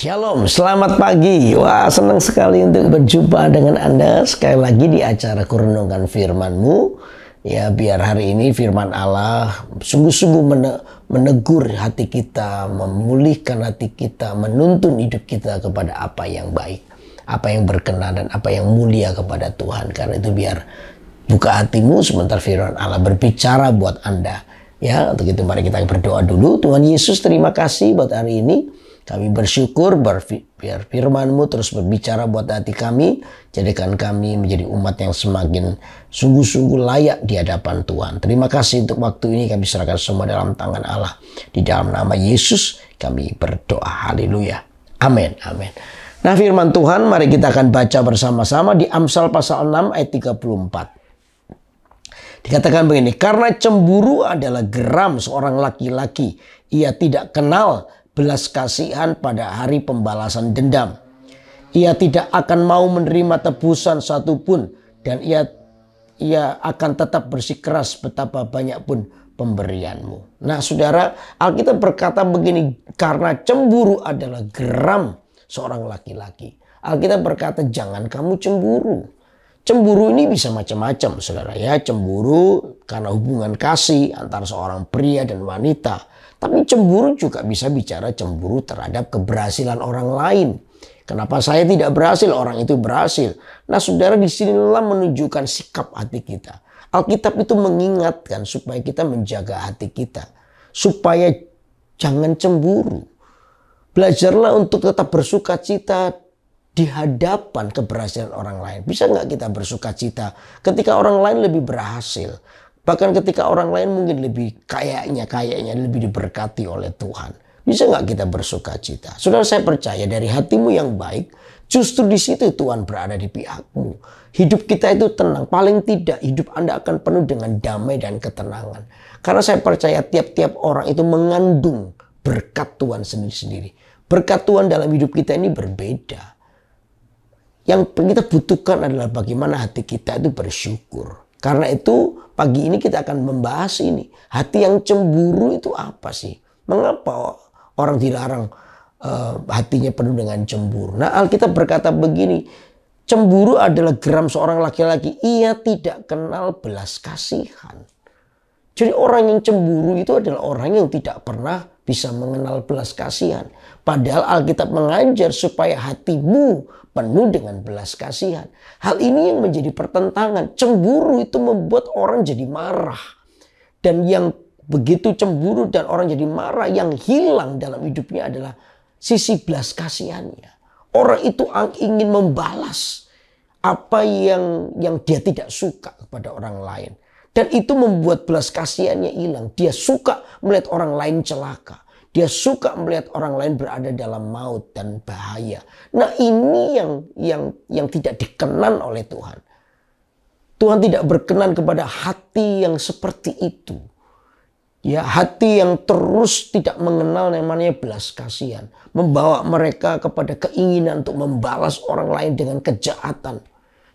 Shalom, selamat pagi. Wah, senang sekali untuk berjumpa dengan Anda sekali lagi di acara Kurenungkan Firman-Mu. Ya, biar hari ini firman Allah sungguh-sungguh menegur hati kita, memulihkan hati kita, menuntun hidup kita kepada apa yang baik, apa yang berkenan dan apa yang mulia kepada Tuhan. Karena itu biar buka hatimu sebentar firman Allah berbicara buat Anda. Ya, untuk itu mari kita berdoa dulu. Tuhan Yesus, terima kasih buat hari ini. Kami bersyukur biar firman-Mu terus berbicara buat hati kami. Jadikan kami menjadi umat yang semakin sungguh-sungguh layak di hadapan Tuhan. Terima kasih untuk waktu ini, kami serahkan semua dalam tangan Allah. Di dalam nama Yesus kami berdoa. Haleluya. Amin. Amin. Nah, firman Tuhan mari kita akan baca bersama-sama di Amsal pasal 6 ayat 34. Dikatakan begini, karena cemburu adalah geram seorang laki-laki. Ia tidak kenal belas kasihan pada hari pembalasan dendam. Ia tidak akan mau menerima tebusan satupun, dan ia akan tetap bersikeras betapa banyak pun pemberianmu. Nah saudara, Alkitab berkata begini, karena cemburu adalah geram seorang laki-laki. Alkitab berkata jangan kamu cemburu. Cemburu ini bisa macam-macam saudara ya. Cemburu karena hubungan kasih antara seorang pria dan wanita. Tapi cemburu juga bisa bicara cemburu terhadap keberhasilan orang lain. Kenapa saya tidak berhasil, orang itu berhasil. Nah saudara, disinilah menunjukkan sikap hati kita. Alkitab itu mengingatkan supaya kita menjaga hati kita. Supaya jangan cemburu. Belajarlah untuk tetap bersuka cita di hadapan keberhasilan orang lain. Bisa nggak kita bersuka cita ketika orang lain lebih berhasil? Bahkan ketika orang lain mungkin lebih kayaknya lebih diberkati oleh Tuhan. Bisa nggak kita bersuka cita? Saudara, saya percaya dari hatimu yang baik, justru di situ Tuhan berada di pihakmu. Hidup kita itu tenang. Paling tidak hidup Anda akan penuh dengan damai dan ketenangan. Karena saya percaya tiap-tiap orang itu mengandung berkat Tuhan sendiri-sendiri. Berkat Tuhan dalam hidup kita ini berbeda. Yang kita butuhkan adalah bagaimana hati kita itu bersyukur. Karena itu pagi ini kita akan membahas ini. Hati yang cemburu itu apa sih? Mengapa orang dilarang hatinya penuh dengan cemburu? Nah, Alkitab berkata begini. Cemburu adalah geram seorang laki-laki. Ia tidak kenal belas kasihan. Jadi orang yang cemburu itu adalah orang yang tidak pernah bisa mengenal belas kasihan. Padahal Alkitab mengajar supaya hatimu penuh dengan belas kasihan. Hal ini yang menjadi pertentangan. Cemburu itu membuat orang jadi marah. Dan yang begitu cemburu dan orang jadi marah, yang hilang dalam hidupnya adalah sisi belas kasihannya. Orang itu ingin membalas apa yang dia tidak suka kepada orang lain. Dan itu membuat belas kasihannya hilang. Dia suka melihat orang lain celaka. Dia suka melihat orang lain berada dalam maut dan bahaya. Nah, ini yang tidak dikenan oleh Tuhan. Tuhan tidak berkenan kepada hati yang seperti itu. Ya, hati yang terus tidak mengenal namanya belas kasihan. Membawa mereka kepada keinginan untuk membalas orang lain dengan kejahatan.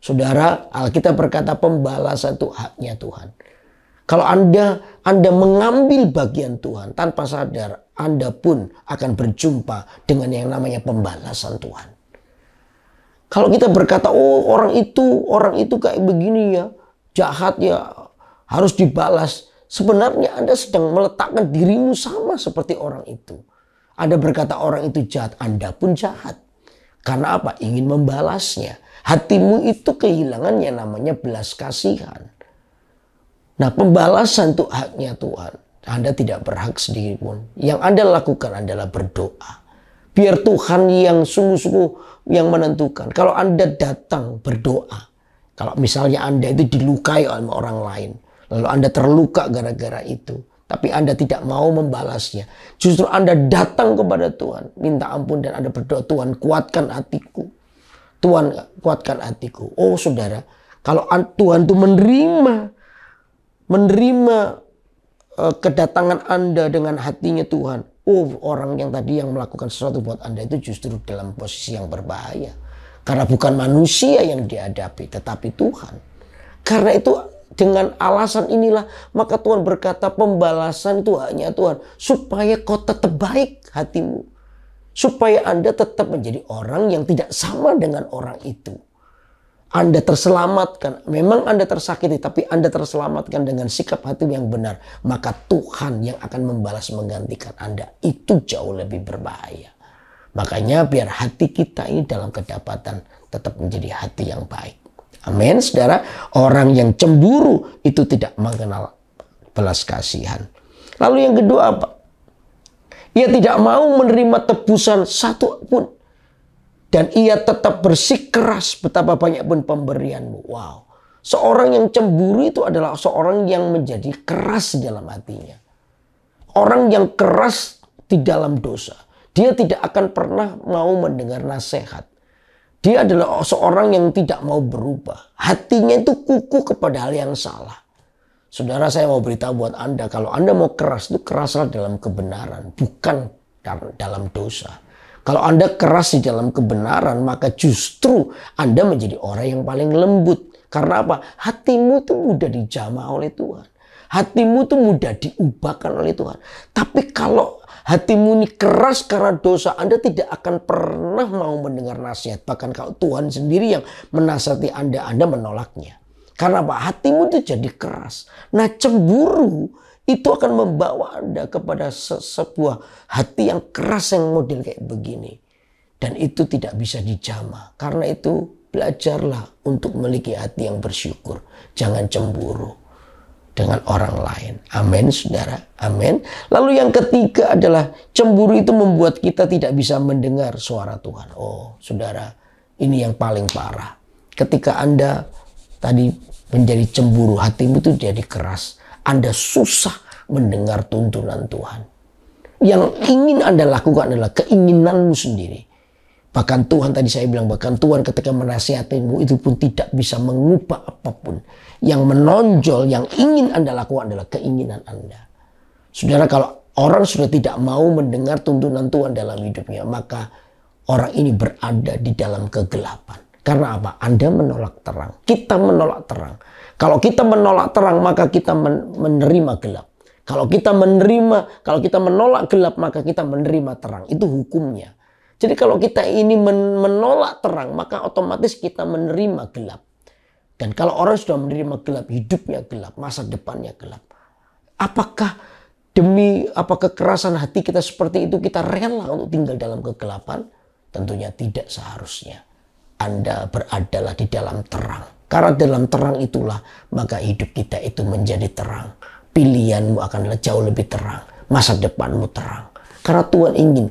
Saudara, Alkitab berkata pembalasan itu haknya Tuhan. Kalau Anda mengambil bagian Tuhan tanpa sadar, Anda pun akan berjumpa dengan yang namanya pembalasan Tuhan. Kalau kita berkata, oh orang itu kayak begini ya, jahat ya, harus dibalas. Sebenarnya Anda sedang meletakkan dirimu sama seperti orang itu. Anda berkata orang itu jahat, Anda pun jahat. Karena apa? Ingin membalasnya. Hatimu itu kehilangan yang namanya belas kasihan. Nah, pembalasan itu haknya Tuhan. Anda tidak berhak sedikit pun. Yang Anda lakukan adalah berdoa. Biar Tuhan yang sungguh-sungguh yang menentukan. Kalau Anda datang berdoa. Kalau misalnya Anda itu dilukai oleh orang lain. Lalu Anda terluka gara-gara itu. Tapi Anda tidak mau membalasnya. Justru Anda datang kepada Tuhan. Minta ampun dan Anda berdoa. Tuhan, kuatkan hatiku. Tuhan, kuatkan hatiku. Oh saudara. Kalau Tuhan itu menerima kedatangan Anda dengan hatinya Tuhan. Oh, orang yang tadi yang melakukan sesuatu buat Anda itu justru dalam posisi yang berbahaya. Karena bukan manusia yang dihadapi, tetapi Tuhan. Karena itu dengan alasan inilah maka Tuhan berkata pembalasan itu hanya Tuhan. Supaya kau tetap baik hatimu. supaya Anda tetap menjadi orang yang tidak sama dengan orang itu. Anda terselamatkan, memang Anda tersakiti, tapi Anda terselamatkan dengan sikap hati yang benar. Maka Tuhan yang akan membalas menggantikan Anda. Itu jauh lebih berbahaya. Makanya biar hati kita ini dalam kedapatan tetap menjadi hati yang baik. Amin, saudara. Orang yang cemburu itu tidak mengenal belas kasihan. Lalu yang kedua apa? Ia tidak mau menerima tebusan satu pun. Dan ia tetap bersikeras betapa banyak pun pemberianmu. Wow. Seorang yang cemburu itu adalah seorang yang menjadi keras dalam hatinya. Orang yang keras di dalam dosa. Dia tidak akan pernah mau mendengar nasihat. Dia adalah seorang yang tidak mau berubah. Hatinya itu kukuh kepada hal yang salah. Saudara, saya mau beritahu buat Anda. Kalau Anda mau keras, itu keraslah dalam kebenaran. Bukan dalam dosa. Kalau Anda keras di dalam kebenaran, maka justru Anda menjadi orang yang paling lembut. Karena apa? Hatimu itu mudah dijamah oleh Tuhan. Hatimu itu mudah diubahkan oleh Tuhan. Tapi kalau hatimu ini keras karena dosa, Anda tidak akan pernah mau mendengar nasihat. Bahkan kalau Tuhan sendiri yang menasihati Anda menolaknya. Karena apa? Hatimu itu jadi keras. Nah, cemburu itu akan membawa Anda kepada sebuah hati yang keras yang model kayak begini. Dan itu tidak bisa dijamah. Karena itu belajarlah untuk memiliki hati yang bersyukur. Jangan cemburu dengan orang lain. Amin, saudara. Amin. Lalu yang ketiga adalah cemburu itu membuat kita tidak bisa mendengar suara Tuhan. Oh, saudara, ini yang paling parah. Ketika Anda tadi menjadi cemburu, hatimu itu jadi keras. Anda susah mendengar tuntunan Tuhan. Yang ingin Anda lakukan adalah keinginanmu sendiri. Bahkan Tuhan tadi saya bilang, bahkan Tuhan ketika menasihatimu itu pun tidak bisa mengubah apapun. Yang menonjol, yang ingin Anda lakukan adalah keinginan Anda. Saudara, kalau orang sudah tidak mau mendengar tuntunan Tuhan dalam hidupnya, maka orang ini berada di dalam kegelapan. Karena apa? Anda menolak terang. Kita menolak terang. Kalau kita menolak terang, maka kita menerima gelap. Kalau kita menolak gelap, maka kita menerima terang. Itu hukumnya. Jadi kalau kita ini menolak terang, maka otomatis kita menerima gelap. Dan kalau orang sudah menerima gelap, hidupnya gelap, masa depannya gelap. Apakah kekerasan hati kita seperti itu kita rela untuk tinggal dalam kegelapan? Tentunya tidak seharusnya. Anda beradalah di dalam terang. Karena dalam terang itulah maka hidup kita itu menjadi terang. Pilihanmu akan jauh lebih terang. Masa depanmu terang. Karena Tuhan ingin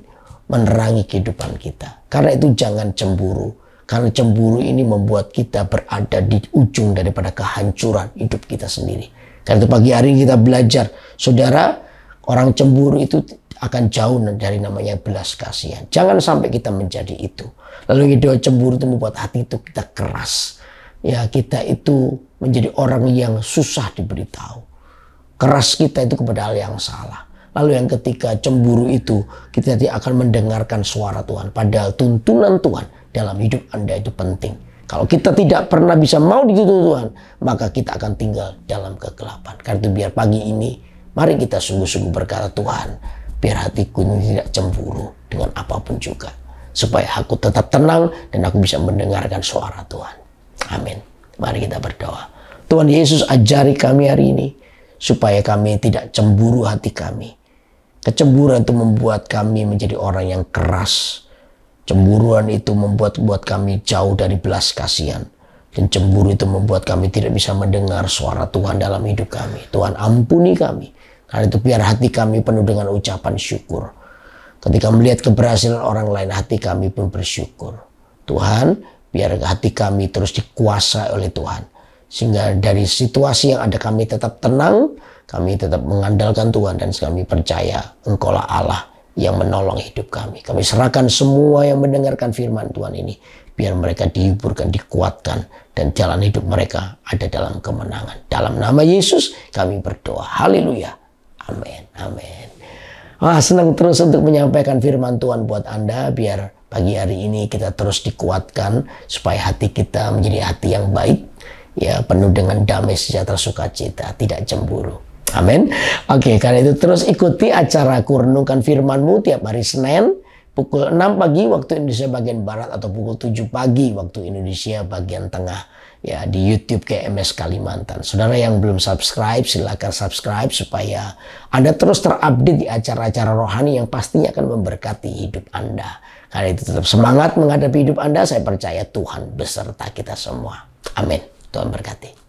menerangi kehidupan kita. Karena itu jangan cemburu. Karena cemburu ini membuat kita berada di ujung daripada kehancuran hidup kita sendiri. Karena itu pagi hari ini kita belajar. Saudara, orang cemburu itu akan jauh dari namanya belas kasihan. Jangan sampai kita menjadi itu. Lalu kedua, cemburu itu membuat hati itu kita keras. Ya, kita itu menjadi orang yang susah diberitahu. Keras kita itu kepada hal yang salah. Lalu yang ketiga, cemburu itu kita tidak akan mendengarkan suara Tuhan. Padahal tuntunan Tuhan dalam hidup Anda itu penting. Kalau kita tidak pernah bisa mau dituntun Tuhan, maka kita akan tinggal dalam kegelapan. Karena itu biar pagi ini, mari kita sungguh-sungguh berkata, Tuhan, biar hatiku ini tidak cemburu dengan apapun juga. Supaya aku tetap tenang dan aku bisa mendengarkan suara Tuhan. Amin. Mari kita berdoa. Tuhan Yesus, ajari kami hari ini supaya kami tidak cemburu hati kami. Kecemburuan itu membuat kami menjadi orang yang keras. Cemburuan itu membuat kami jauh dari belas kasihan. Dan cemburu itu membuat kami tidak bisa mendengar suara Tuhan dalam hidup kami. Tuhan, ampuni kami. Karena itu biar hati kami penuh dengan ucapan syukur. Ketika melihat keberhasilan orang lain, hati kami pun bersyukur. Tuhan, biar hati kami terus dikuasai oleh Tuhan. Sehingga dari situasi yang ada kami tetap tenang, kami tetap mengandalkan Tuhan, dan kami percaya Engkaulah Allah yang menolong hidup kami. Kami serahkan semua yang mendengarkan firman Tuhan ini, biar mereka dihiburkan, dikuatkan, dan jalan hidup mereka ada dalam kemenangan. Dalam nama Yesus kami berdoa. Haleluya. Amin. Amin. Wah, senang terus untuk menyampaikan firman Tuhan buat Anda, biar pagi hari ini kita terus dikuatkan supaya hati kita menjadi hati yang baik, ya, penuh dengan damai sejahtera sukacita, tidak cemburu. Amin. Oke, karena itu terus ikuti acara Kurenungkan Firman-Mu tiap hari Senin pukul 6 pagi waktu Indonesia bagian Barat atau pukul 7 pagi waktu Indonesia bagian Tengah ya di YouTube KMS Kalimantan. Saudara yang belum subscribe silakan subscribe supaya Anda terus terupdate di acara-acara rohani yang pastinya akan memberkati hidup Anda. Karena itu tetap semangat menghadapi hidup Anda, saya percaya Tuhan beserta kita semua. Amin. Tuhan berkati.